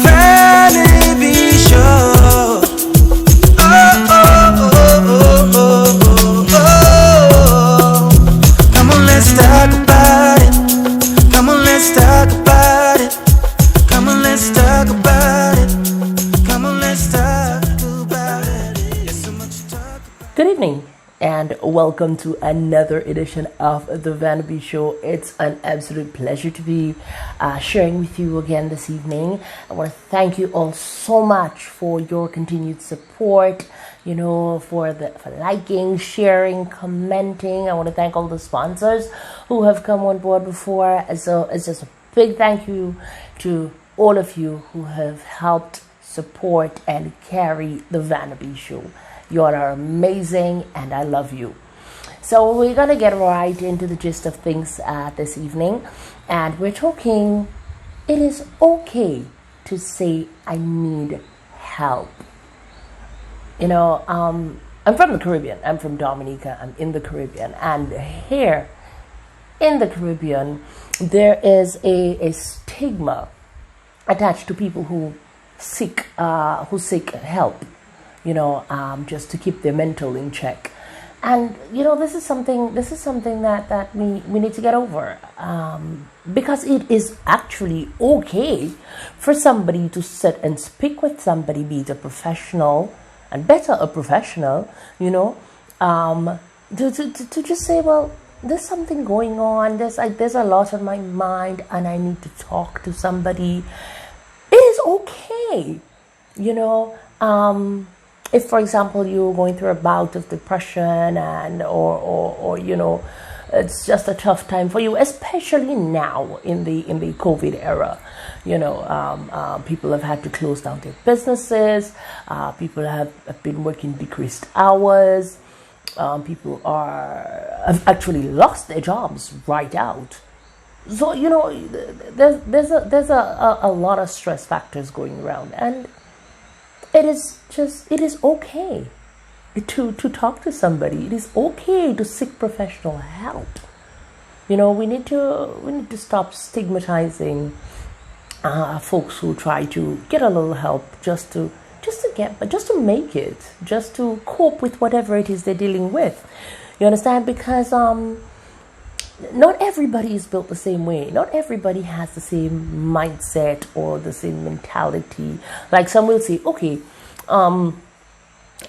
Vahnahbee Show. Oh, oh, oh, oh, oh, oh, oh. Come on, let's talk about it. Come on, let's talk about it. Come on, let's talk about it. Come on, let's talk about it. There's so much to talk about. Good evening and welcome to another edition of the Vahnahbee Show. It's an absolute pleasure to be sharing with you again this evening. I want to thank you all so much for your continued support, for liking, sharing, commenting. I want to thank all the sponsors who have come on board before. So it's just a big thank you to all of you who have helped support and carry the Vahnahbee Show. You all are amazing and I love you. So we're going to get right into the gist of things this evening. And we're talking, it is okay to say I need help. I'm from the Caribbean. I'm from Dominica. I'm in the Caribbean. And here in the Caribbean, there is a stigma attached to people who seek help. Just to keep their mental in check. And, this is something that we need to get over. Because it is actually okay for somebody to sit and speak with somebody, be it a professional, and better a professional, to just say, well, there's something going on, there's a lot on my mind and I need to talk to somebody. It is okay, if, for example, you're going through a bout of depression or it's just a tough time for you, especially now in the COVID era. People have had to close down their businesses. People have been working decreased hours. People have actually lost their jobs right out. So there's a lot of stress factors going around, and it is okay to talk to somebody. It is okay to seek professional help. We need to stop stigmatizing folks who try to get a little help just to make it, just to cope with whatever it is they're dealing with. You understand? Because not everybody is built the same way. Not everybody has the same mindset or the same mentality. Like some will say, okay,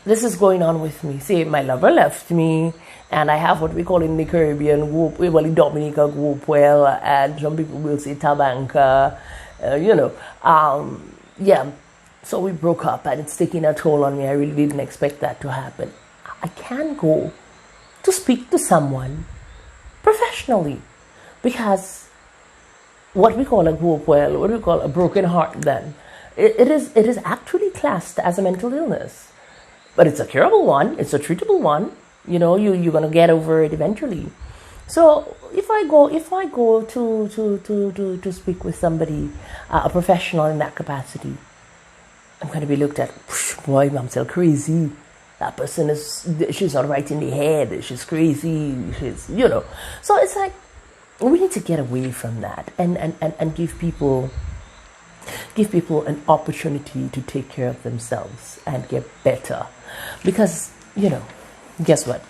this is going on with me. Say my lover left me and I have what we call in the Caribbean whoop, well in Dominica whoop well, and some people will say tabanca, so we broke up and it's taking a toll on me. I really didn't expect that to happen. I can go to speak to someone professionally, because what we call a whoop well, what we call a broken heart, then it is actually classed as a mental illness, but it's a curable one, it's a treatable one. You're gonna get over it eventually. So if I go to speak with somebody, a professional in that capacity, I'm going to be looked at, boy, I'm still crazy. That person she's not right in the head. She's crazy. So it's like, we need to get away from that and give people an opportunity to take care of themselves and get better. Because, guess what?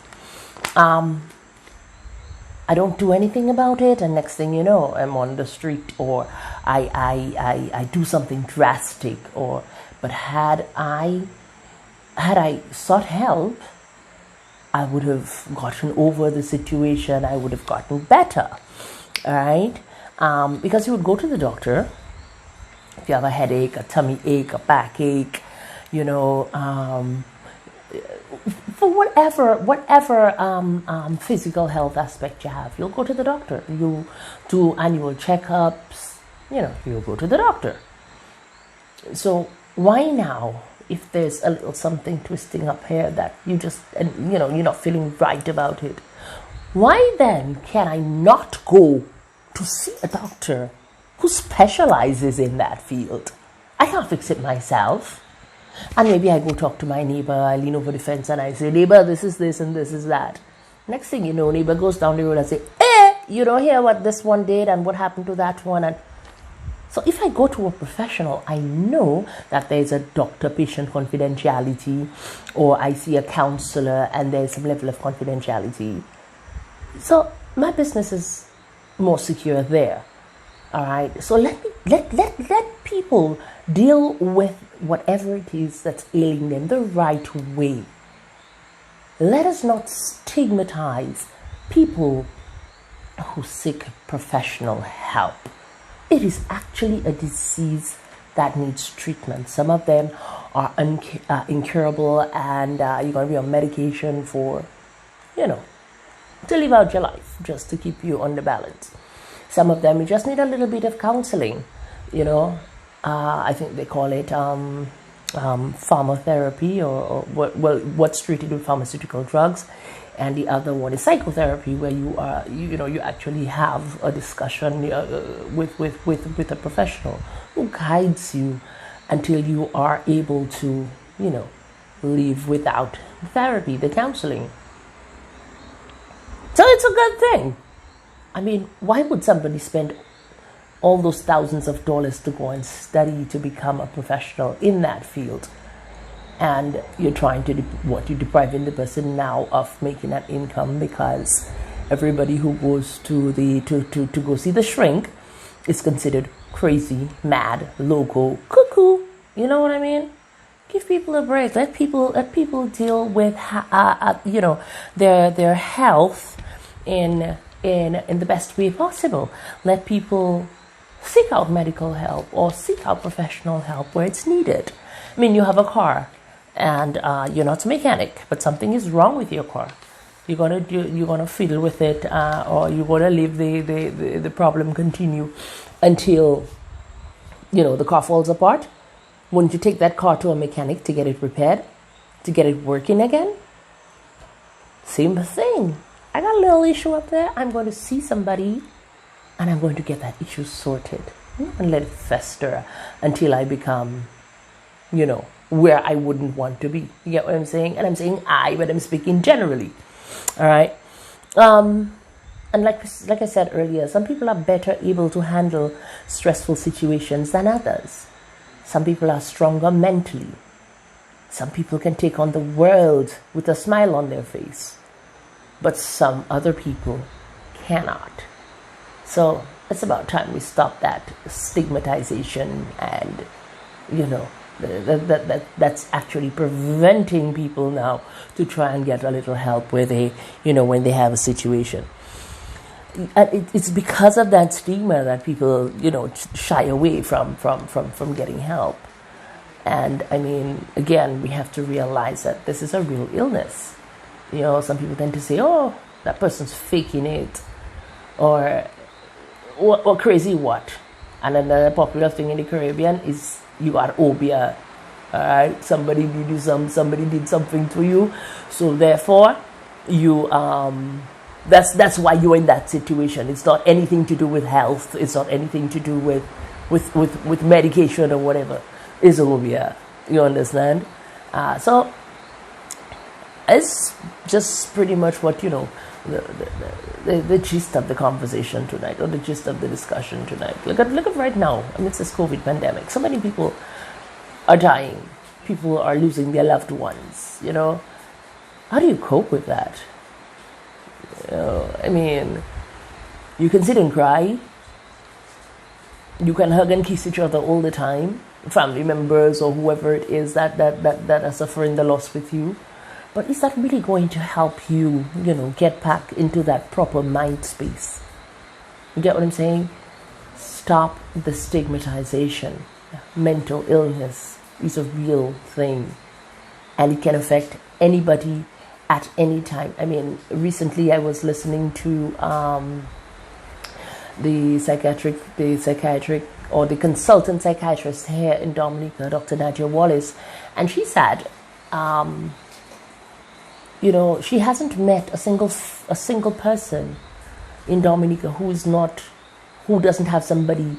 I don't do anything about it, and next thing you know, I'm on the street, or I do something drastic, but had I sought help, I would have gotten over the situation. I would have gotten better, all right? Because you would go to the doctor if you have a headache, a tummy ache, a backache, for whatever physical health aspect you have. You'll go to the doctor. You do annual checkups. You'll go to the doctor. So why now, if there's a little something twisting up here that you just, you're not feeling right about it, why then can I not go to see a doctor who specializes in that field? I can't fix it myself. And maybe I go talk to my neighbor, I lean over the fence and I say, neighbor, this is this and this is that. Next thing you know, neighbor goes down the road and say, you don't hear what this one did and what happened to that one. And So if I go to a professional, I know that there's a doctor-patient confidentiality, or I see a counselor and there's some level of confidentiality. So my business is more secure there. All right. So let people deal with whatever it is that's ailing them the right way. Let us not stigmatize people who seek professional help. It is actually a disease that needs treatment. Some of them are incurable, and you're going to be on medication for, to live out your life, just to keep you on the balance. Some of them, you just need a little bit of counseling. I think they call it pharmacotherapy, or what's treated with pharmaceutical drugs. And the other one is psychotherapy, where you actually have a discussion with a professional who guides you until you are able to, live without therapy, the counseling. So it's a good thing. I mean, why would somebody spend all those thousands of dollars to go and study to become a professional in that field? And you're trying to you're depriving the person now of making that income, because everybody who goes to go see the shrink is considered crazy, mad, loco, cuckoo. You know what I mean? Give people a break. Let people deal with their health in the best way possible. Let people seek out medical help or seek out professional help where it's needed. I mean, you have a car, and you're not a mechanic, but something is wrong with your car. You're gonna fiddle with it, or you're gonna leave the problem continue until the car falls apart. Wouldn't you take that car to a mechanic to get it repaired, to get it working again? Same thing. I got a little issue up there. I'm going to see somebody, and I'm going to get that issue sorted. I'm not going to let it fester until I become, where I wouldn't want to be. You get what I'm saying? And I'm saying but I'm speaking generally. All right. And like I said earlier, some people are better able to handle stressful situations than others. Some people are stronger mentally. Some people can take on the world with a smile on their face. But some other people cannot. So it's about time we stop that stigmatization, and that's actually preventing people now to try and get a little help where they when they have a situation. And it's because of that stigma that people shy away from getting help. And I mean, again, we have to realize that this is a real illness. Some people tend to say, oh, that person's faking it, or crazy what. And another popular thing in the Caribbean is you got obia. All right, somebody did something to you, so therefore you that's why you're in that situation. It's not anything to do with health. It's not anything to do with medication or whatever. It's obia. You understand? So it's just pretty much what the gist of the conversation tonight, or the gist of the discussion tonight. Look at right now. I mean, it's this COVID pandemic. So many people are dying. People are losing their loved ones. How do you cope with that? I mean, you can sit and cry. You can hug and kiss each other all the time, family members or whoever it is that are suffering the loss with you. But is that really going to help you, get back into that proper mind space? You get what I'm saying? Stop the stigmatization. Mental illness is a real thing, and it can affect anybody at any time. I mean, recently I was listening to the psychiatric or the consultant psychiatrist here in Dominica, Dr. Nadia Wallace, and she said, she hasn't met a single person in Dominica who doesn't have somebody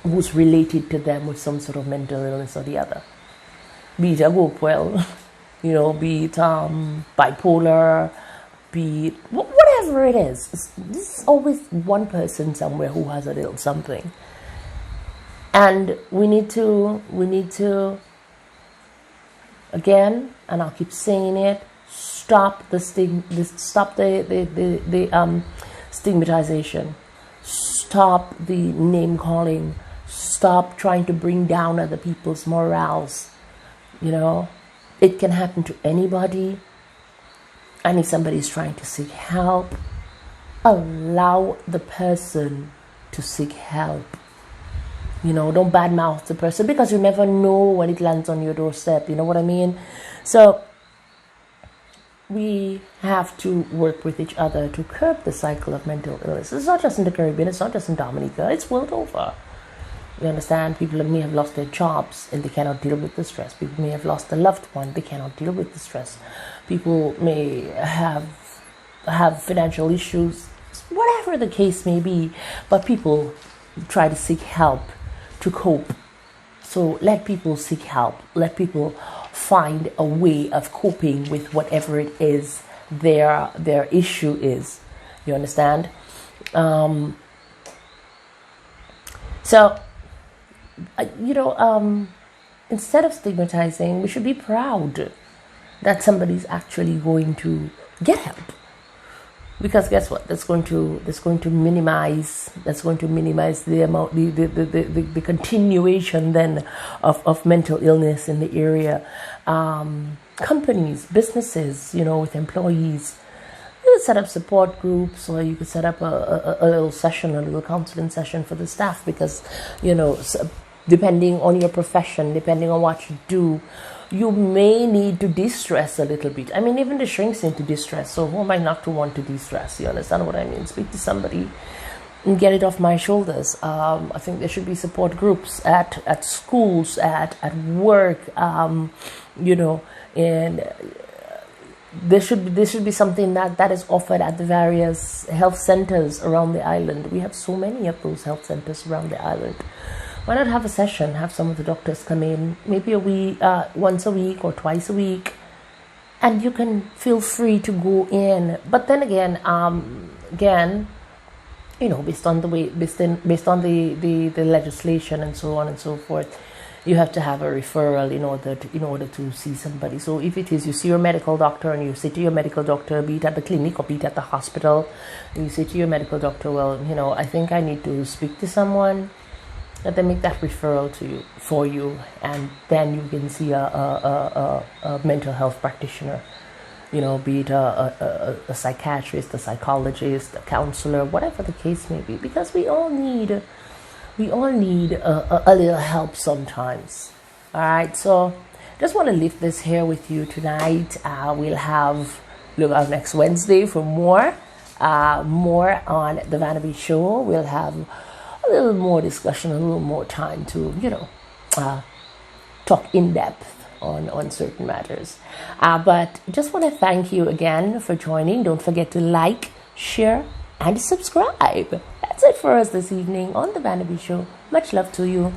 who's related to them with some sort of mental illness or the other. Be it a Gopwell, be it bipolar, be it whatever it is. There's always one person somewhere who has a little something. And we need to again, and I'll keep saying it, stop the stigmatization, stop the name calling, stop trying to bring down other people's morals. It can happen to anybody. And if somebody is trying to seek help, allow the person to seek help. Don't badmouth the person, because you never know when it lands on your doorstep. You know what I mean? So we have to work with each other to curb the cycle of mental illness. It's not just in the Caribbean, it's not just in Dominica, it's world over. You understand? People may have lost their jobs and they cannot deal with the stress. People may have lost a loved one, they cannot deal with the stress. People may have financial issues, whatever the case may be, but people try to seek help to cope. So let people seek help. Let people find a way of coping with whatever it is their issue is. You understand? Instead of stigmatizing, we should be proud that somebody's actually going to get help. Because guess what? That's going to minimize the amount, the continuation then of mental illness in the area. Companies, businesses, with employees, you could set up support groups, or you could set up a little session, a little counseling session for the staff, because depending on your profession, depending on what you do, you may need to de-stress a little bit. I mean, even the shrinks need to de-stress, so who am I not to want to de-stress? You understand what I mean? Speak to somebody and get it off my shoulders. I think there should be support groups at schools, at work, and this should be something that is offered at the various health centers around the island. We have so many of those health centers around the island. Why not have a session, have some of the doctors come in, maybe once a week or twice a week, and you can feel free to go in. But then again, based on the legislation and so on and so forth, you have to have a referral in order to see somebody. So if it is, you see your medical doctor, and you say to your medical doctor, be it at the clinic or be it at the hospital, and you say to your medical doctor, well, I think I need to speak to someone. Let them make that referral for you, and then you can see a mental health practitioner, be it a psychiatrist, a psychologist, a counselor, whatever the case may be, because we all need a little help sometimes. All right, so just want to leave this here with you tonight. We'll look out next Wednesday for more on the Vahnahbee Show. We'll have a little more discussion, a little more time to, talk in depth on certain matters. But just want to thank you again for joining. Don't forget to like, share, and subscribe. That's it for us this evening on the Vahnahbee Show. Much love to you.